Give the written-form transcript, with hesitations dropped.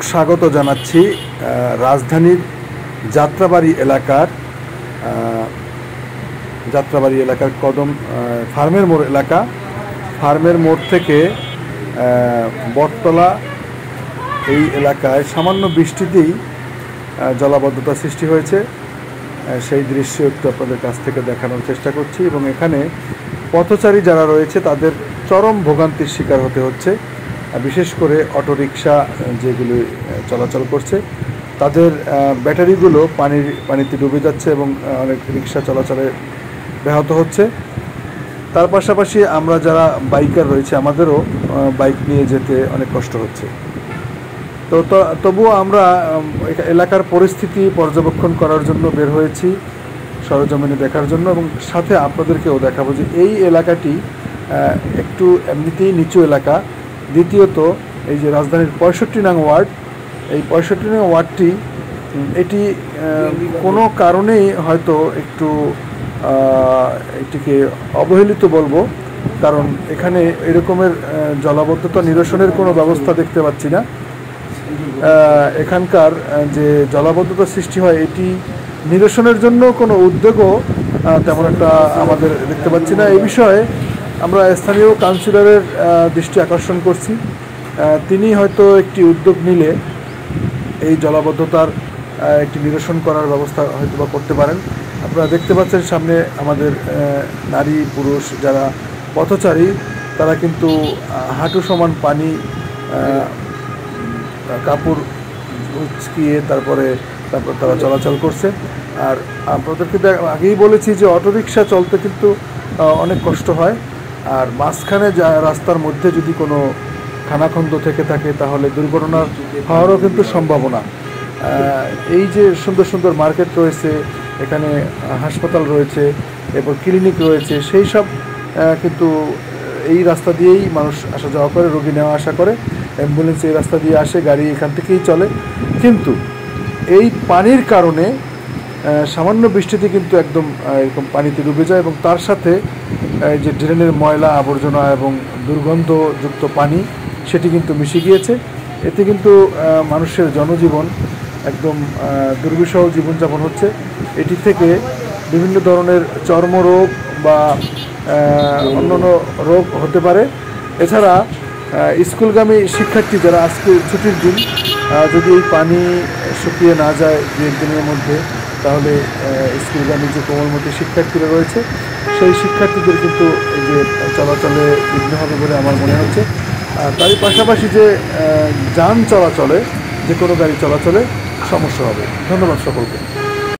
স্বাগত জানাচ্ছি রাজধানীর যাত্রাবাড়ি এলাকার কদম ফার্মের মোড় এলাকা। ফার্মের মোড় থেকে বটতলা এই এলাকায় সামান্য বৃষ্টিতেই জলাবদ্ধতা সৃষ্টি হয়েছে। সেই দৃশ্য একটু আপনাদের কাছ থেকে দেখানোর চেষ্টা করছি এবং এখানে পথচারী যারা রয়েছে তাদের চরম ভোগান্তির শিকার হতে হচ্ছে। বিশেষ করে অটোরিকশা যেগুলি চলাচল করছে তাদের ব্যাটারিগুলো পানিতে ডুবে যাচ্ছে এবং অনেক রিক্সা চলাচলে ব্যাহত হচ্ছে। তার পাশাপাশি আমরা যারা বাইকার রয়েছে আমাদেরও বাইক নিয়ে যেতে অনেক কষ্ট হচ্ছে। তবুও আমরা এলাকার পরিস্থিতি পর্যবেক্ষণ করার জন্য বের হয়েছি, সরজমিনে দেখার জন্য, এবং সাথে আপনাদেরকেও দেখাবো যে এই এলাকাটি একটু এমনিতেই নিচু এলাকা। দ্বিতীয়ত এই যে রাজধানীর 65 নং ওয়ার্ড, এই 65 নং ওয়ার্ডটি এটি কোনো কারণেই হয়তো একটু এটিকে অবহেলিত বলবো, কারণ এখানে এরকমের জলাবদ্ধতা নিরসনের কোনো ব্যবস্থা দেখতে পাচ্ছি না। এখানকার যে জলাবদ্ধতা সৃষ্টি হয় এটি নিরসনের জন্য কোনো উদ্যোগও তেমন একটা আমাদের দেখতে পাচ্ছি না। এই বিষয়ে আমরা স্থানীয় কাউন্সিলরের দৃষ্টি আকর্ষণ করছি। তিনি হয়তো একটি উদ্যোগ নিলে এই জলাবদ্ধতার একটি নিরসন করার ব্যবস্থা হয়তো বা করতে পারেন। আপনারা দেখতে পাচ্ছেন সামনে আমাদের নারী পুরুষ যারা পথচারী তারা কিন্তু হাঁটু সমান পানি কাপড় উচকিয়ে তারপর তারা চলাচল করছে। আর আপনাদেরকে আগেই বলেছি যে অটোরিকশা চলতে কিন্তু অনেক কষ্ট হয়, আর মাঝখানে রাস্তার মধ্যে যদি কোনো খানাখন্দ থেকে থাকে তাহলে দুর্ঘটনার হওয়ারও কিন্তু সম্ভাবনা। এই যে সুন্দর সুন্দর মার্কেট রয়েছে, এখানে হাসপাতাল রয়েছে, এরপর ক্লিনিক রয়েছে, সেই সব কিন্তু এই রাস্তা দিয়েই মানুষ আসা যাওয়া করে, রোগী নেওয়া আসা করে, অ্যাম্বুলেন্স এই রাস্তা দিয়ে আসে, গাড়ি এখান থেকেই চলে। কিন্তু এই পানির কারণে সামান্য বৃষ্টিতে কিন্তু একদম এরকম পানিতে ডুবে যায় এবং তার সাথে যে ড্রেনের ময়লা আবর্জনা এবং দুর্গন্ধযুক্ত পানি সেটি কিন্তু মিশে গিয়েছে। এতে কিন্তু মানুষের জনজীবন একদম দুর্বিষহ জীবনযাপন হচ্ছে। এটি থেকে বিভিন্ন ধরনের চর্মরোগ বা অন্যান্য রোগ হতে পারে। এছাড়া স্কুলগামী শিক্ষার্থী যারা আজকে ছুটির দিন, যদি এই পানি শুকিয়ে না যায় দু একদিনের মধ্যে, তাহলে স্কুলগামী যে কোমলমতি শিক্ষার্থীরা রয়েছে সেই শিক্ষার্থীদের কিন্তু এই যে চলাচলে বিঘ্ন হবে বলে আমার মনে হচ্ছে। আর তারই পাশাপাশি যে যান চলাচলে, যে কোনো গাড়ি চলাচলে সমস্যা হবে। ধন্যবাদ সকলকে।